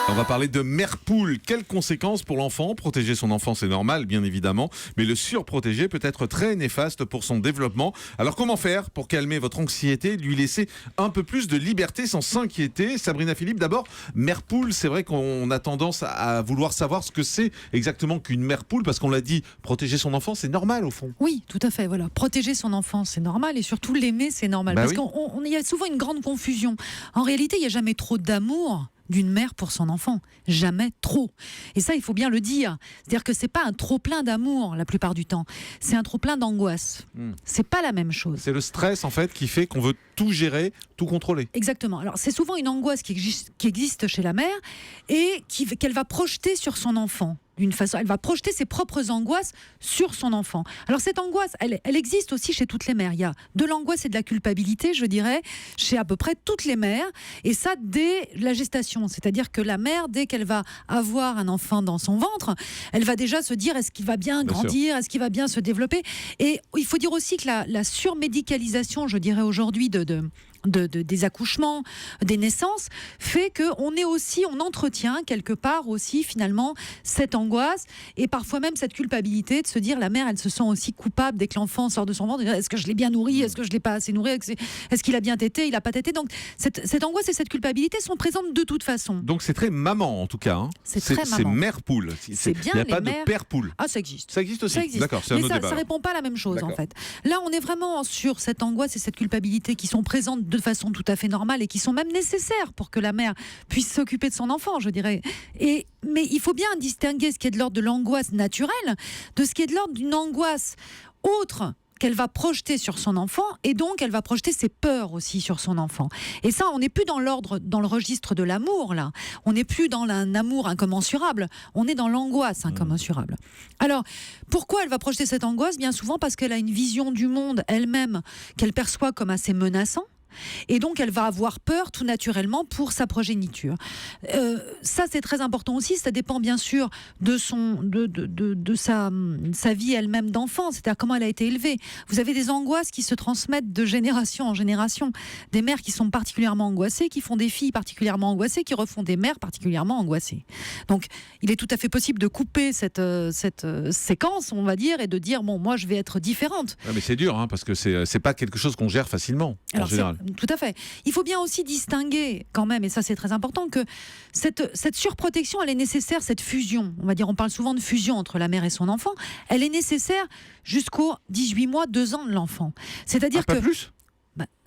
On va parler de mère poule. Quelles conséquences pour l'enfant? Protéger son enfant, c'est normal, bien évidemment, mais le surprotéger peut être très néfaste pour son développement. Alors comment faire pour calmer votre anxiété, lui laisser un peu plus de liberté sans s'inquiéter? Sabrina Philippe, d'abord, mère poule, c'est vrai qu'on a tendance à vouloir savoir ce que c'est exactement qu'une mère poule, parce qu'on l'a dit, protéger son enfant, c'est normal au fond. Oui, tout à fait. Voilà. Protéger son enfant, c'est normal, et surtout l'aimer, c'est normal. Parce qu'il y a souvent une grande confusion. En réalité, il n'y a jamais trop d'amour d'une mère pour son enfant, jamais trop. Et ça, il faut bien le dire. C'est-à-dire que c'est pas un trop plein d'amour la plupart du temps, c'est un trop plein d'angoisse. C'est pas la même chose. C'est le stress en fait qui fait qu'on veut tout gérer, tout contrôler. Exactement. Alors c'est souvent une angoisse qui existe chez la mère et qu'elle va projeter sur son enfant. D'une façon, elle va projeter ses propres angoisses sur son enfant. Alors cette angoisse, elle existe aussi chez toutes les mères. Il y a de l'angoisse et de la culpabilité, je dirais, chez à peu près toutes les mères. Et ça, dès la gestation. C'est-à-dire que la mère, dès qu'elle va avoir un enfant dans son ventre, elle va déjà se dire, est-ce qu'il va bien grandir? Est-ce qu'il va bien se développer? Et il faut dire aussi que la surmédicalisation, je dirais aujourd'hui, des accouchements, des naissances, fait qu'on entretient quelque part aussi finalement cette angoisse et parfois même cette culpabilité de se dire, la mère, elle se sent aussi coupable dès que l'enfant sort de son ventre, est-ce que je l'ai bien nourri, est-ce que je l'ai pas assez nourri, est-ce qu'il a bien tété, il a pas tété. Donc cette angoisse et cette culpabilité sont présentes de toute façon. Donc c'est très maman en tout cas. C'est très maman. C'est mère poule. C'est bien. Il n'y a pas mères... de père poule. Ah, ça existe. Ça existe aussi. Ça existe. D'accord, c'est un mais autre débat. Ça répond pas à la même chose en fait. Là, on est vraiment sur cette angoisse et cette culpabilité qui sont présentes de façon tout à fait normale et qui sont même nécessaires pour que la mère puisse s'occuper de son enfant, je dirais. Mais il faut bien distinguer ce qui est de l'ordre de l'angoisse naturelle de ce qui est de l'ordre d'une angoisse autre qu'elle va projeter sur son enfant, et donc elle va projeter ses peurs aussi sur son enfant. Et ça, on n'est plus dans le registre de l'amour, là. On n'est plus dans un amour incommensurable, on est dans l'angoisse incommensurable. Alors, pourquoi elle va projeter cette angoisse? Bien souvent parce qu'elle a une vision du monde elle-même qu'elle perçoit comme assez menaçant. Et donc elle va avoir peur tout naturellement pour sa progéniture. Ça, c'est très important aussi. Ça dépend bien sûr de sa vie elle-même d'enfant, c'est-à-dire comment elle a été élevée. Vous avez des angoisses qui se transmettent de génération en génération. Des mères qui sont particulièrement angoissées, qui font des filles particulièrement angoissées, qui refont des mères particulièrement angoissées. Donc il est tout à fait possible de couper cette séquence, on va dire, et de dire, bon, moi je vais être différente. Ouais, mais c'est dur, hein, parce que c'est pas quelque chose qu'on gère facilement, en général. Tout à fait. Il faut bien aussi distinguer quand même, et ça c'est très important, que cette surprotection, elle est nécessaire, cette fusion. On va dire, on parle souvent de fusion entre la mère et son enfant. Elle est nécessaire jusqu'aux 18 mois, 2 ans de l'enfant. C'est-à-dire pas plus ?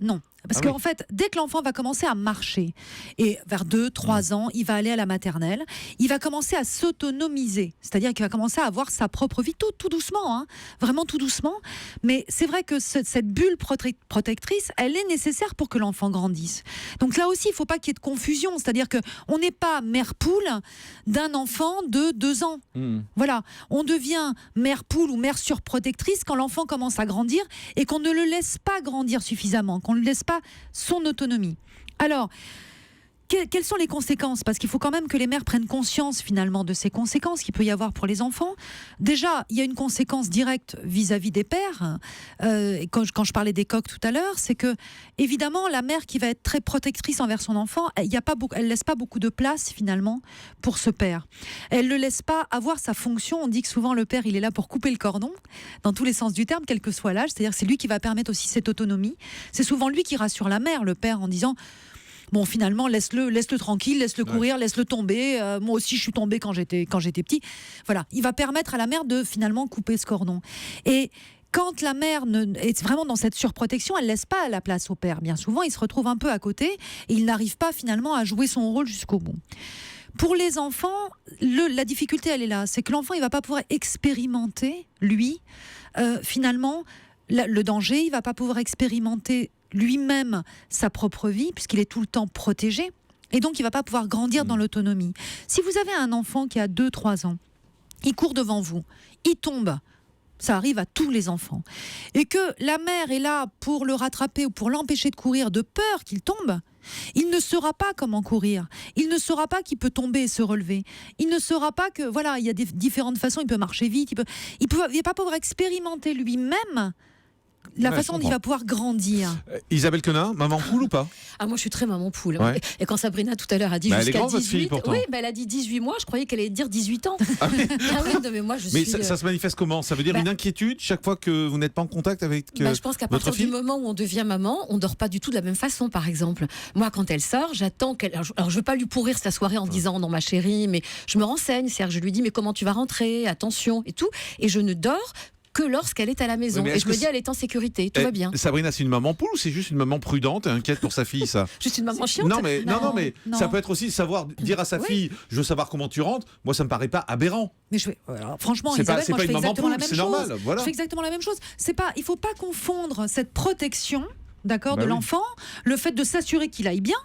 Non. Parce qu'en fait, dès que l'enfant va commencer à marcher, et vers 2-3 ans, il va aller à la maternelle, il va commencer à s'autonomiser. C'est-à-dire qu'il va commencer à avoir sa propre vie, tout doucement, hein, vraiment tout doucement. Mais c'est vrai que cette bulle protectrice, elle est nécessaire pour que l'enfant grandisse. Donc là aussi, il ne faut pas qu'il y ait de confusion. C'est-à-dire qu'on n'est pas mère poule d'un enfant de 2 ans. Voilà. On devient mère poule ou mère surprotectrice quand l'enfant commence à grandir et qu'on ne le laisse pas grandir suffisamment, qu'on ne le laisse pas son autonomie. Alors, quelles sont les conséquences? Parce qu'il faut quand même que les mères prennent conscience finalement de ces conséquences qu'il peut y avoir pour les enfants. Déjà, il y a une conséquence directe vis-à-vis des pères. Quand je parlais des coqs tout à l'heure, c'est que évidemment la mère qui va être très protectrice envers son enfant, elle laisse pas beaucoup de place finalement pour ce père. Elle le laisse pas avoir sa fonction. On dit que souvent le père, il est là pour couper le cordon dans tous les sens du terme, quel que soit l'âge. C'est-à-dire que c'est lui qui va permettre aussi cette autonomie. C'est souvent lui qui rassure la mère, le père, en disant: bon, finalement, laisse-le tranquille, laisse-le courir, laisse-le tomber. Moi aussi, je suis tombée quand j'étais petit. Voilà, il va permettre à la mère de finalement couper ce cordon. Et quand la mère est vraiment dans cette surprotection, elle laisse pas la place au père. Bien souvent, il se retrouve un peu à côté et il n'arrive pas finalement à jouer son rôle jusqu'au bout. Pour les enfants, la difficulté, elle est là. C'est que l'enfant, il va pas pouvoir expérimenter, lui, finalement, le danger. Il va pas pouvoir expérimenter lui-même sa propre vie, puisqu'il est tout le temps protégé, et donc il ne va pas pouvoir grandir dans l'autonomie. Si vous avez un enfant qui a 2-3 ans, il court devant vous, il tombe, ça arrive à tous les enfants, et que la mère est là pour le rattraper ou pour l'empêcher de courir de peur qu'il tombe, il ne saura pas comment courir, il ne saura pas qu'il peut tomber et se relever, il ne saura pas que, voilà, il y a différentes façons, il peut marcher vite, il va pas pouvoir expérimenter lui-même la Ouais, façon je dont il va pouvoir grandir. Isabelle Quenin, maman poule ou pas? Ah, moi, je suis très maman poule. Ouais. Et quand Sabrina, tout à l'heure, a dit Bah, elle est jusqu'à grande, votre 18... fille, pourtant. Oui, elle a dit 18 mois, je croyais qu'elle allait dire 18 ans. Ah oui. Ah oui, non, mais moi, je Mais suis... ça se manifeste comment? Ça veut dire Bah- une inquiétude chaque fois que vous n'êtes pas en contact avec je pense qu'à votre partir fille? du moment où on devient maman, on dort pas du tout de la même façon, par exemple. Moi, quand elle sort, j'attends qu'elle... Alors, je veux pas lui pourrir sa soirée en disant non, ma chérie, mais je me renseigne. C'est-à-dire, je lui dis, mais comment tu vas rentrer? Attention, et tout. Et je ne dors que lorsqu'elle est à la maison. Oui, mais Et est-ce je me que dis, elle est en sécurité, tout va bien. Sabrina, c'est une maman poule ou c'est juste une maman prudente et inquiète pour sa fille, ça? Juste une maman chiante. Non mais Non. ça peut être aussi savoir dire à sa Oui. fille, je veux savoir comment tu rentres. Moi, ça me paraît pas aberrant. Mais je fais, alors, franchement, C'est pas- Isabelle, c'est moi, pas je fais une maman exactement la poule, même c'est chose. normal, voilà. Je fais exactement la même chose. Il faut pas confondre cette protection, d'accord, Bah de oui. l'enfant, le fait de s'assurer qu'il aille bien,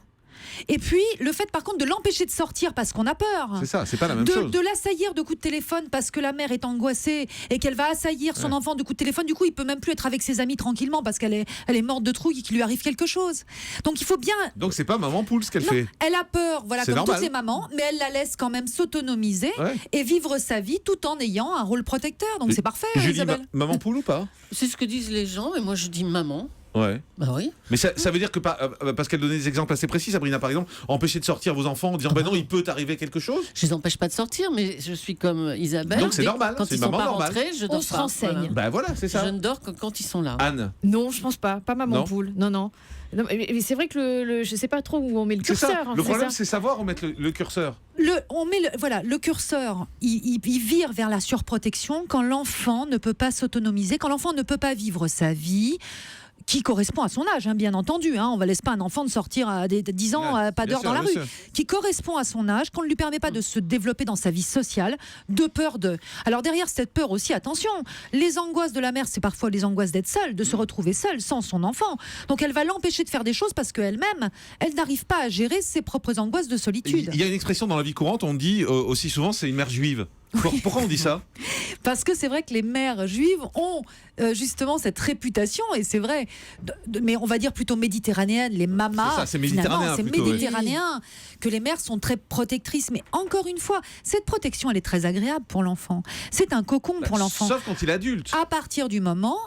et puis le fait, par contre, de l'empêcher de sortir parce qu'on a peur. C'est ça, c'est pas la même chose. De l'assaillir de coups de téléphone parce que la mère est angoissée et qu'elle va assaillir son enfant de coups de téléphone. Du coup, il peut même plus être avec ses amis tranquillement parce qu'elle est morte de trouille et qu'il lui arrive quelque chose. Donc il faut bien. Donc c'est pas maman poule ce qu'elle Non, fait. elle a peur, voilà, C'est comme normal. toutes les mamans, mais elle la laisse quand même s'autonomiser Ouais. et vivre sa vie tout en ayant un rôle protecteur. Donc c'est parfait, Julie, Isabelle. maman poule ou pas? C'est ce que disent les gens, mais moi je dis maman. Ouais. Bah oui. Mais ça veut dire que parce qu'elle donnait des exemples assez précis, Sabrina par exemple, empêcher de sortir vos enfants en disant ben non, il peut t'arriver quelque chose. Je les empêche pas de sortir, mais je suis comme Isabelle. Donc c'est normal, Quand c'est ils une sont maman pas normale. rentrés, je dors On se pas. renseigne. Voilà. Ben voilà, c'est ça. Je ne dors que quand ils sont là. Anne, Non, je pense pas. Pas maman Non. poule. Non, non. Non, mais c'est vrai que je sais pas trop où on met le c'est ça. curseur. hein, Le c'est problème, ça. c'est savoir où mettre le curseur. Le curseur, il vire vers la surprotection quand l'enfant ne peut pas s'autonomiser, quand l'enfant ne peut pas vivre sa vie qui correspond à son âge, hein, bien entendu. Hein, on ne laisse pas un enfant de sortir à 10 ans, pas Bien d'heure sûr, dans la bien rue. sûr. Qui correspond à son âge, qu'on ne lui permet pas de se développer dans sa vie sociale, de peur de... Alors derrière cette peur aussi, attention, les angoisses de la mère, c'est parfois les angoisses d'être seule, de se retrouver seule sans son enfant. Donc elle va l'empêcher de faire des choses parce qu'elle-même, elle n'arrive pas à gérer ses propres angoisses de solitude. Il y a une expression dans la vie courante, on dit aussi souvent c'est une mère juive. Pourquoi on dit ça? Parce que c'est vrai que les mères juives ont justement cette réputation, et c'est vrai, mais on va dire plutôt méditerranéenne, les mamas. C'est ça, c'est finalement, méditerranéen c'est plutôt, ouais. méditerranéen, que les mères sont très protectrices. Mais encore une fois, cette protection, elle est très agréable pour l'enfant. C'est un cocon pour l'enfant. Sauf quand il est adulte. À partir du moment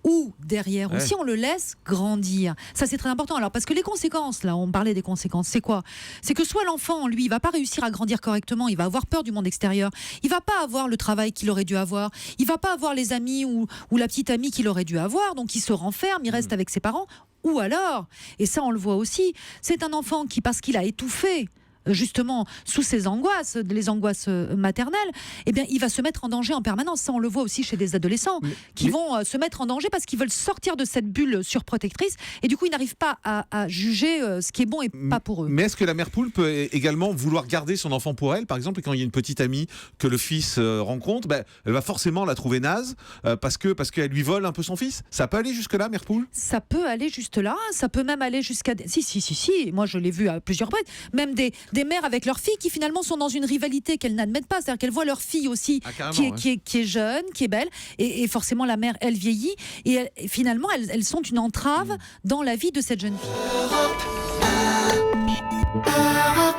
où derrière Ouais. aussi on le laisse grandir. Ça c'est très important. Alors parce que les conséquences, là on parlait des conséquences, c'est quoi? C'est que soit l'enfant, lui, il va pas réussir à grandir correctement, il va avoir peur du monde extérieur, il va pas avoir le travail qu'il aurait dû avoir, il va pas avoir les amis ou la petite amie qu'il aurait dû avoir, donc il se renferme, il reste avec ses parents. Ou alors, et ça on le voit aussi, c'est un enfant qui, parce qu'il a étouffé justement sous ses angoisses, les angoisses maternelles, eh bien, il va se mettre en danger en permanence. Ça, on le voit aussi chez des adolescents qui vont se mettre en danger parce qu'ils veulent sortir de cette bulle surprotectrice et du coup, ils n'arrivent pas à juger ce qui est bon et pas pour eux. Mais est-ce que la mère poule peut également vouloir garder son enfant pour elle? Par exemple, quand il y a une petite amie que le fils rencontre, elle va forcément la trouver naze parce qu'elle lui vole un peu son fils. Ça peut aller jusque-là, mère poule? Ça peut aller juste là, ça peut même aller jusqu'à... Si, moi je l'ai vu à plusieurs reprises, même des mères avec leurs filles qui finalement sont dans une rivalité qu'elles n'admettent pas, c'est-à-dire qu'elles voient leur fille aussi qui est jeune, qui est belle, et forcément la mère, elle vieillit, et finalement elles sont une entrave dans la vie de cette jeune fille. Europe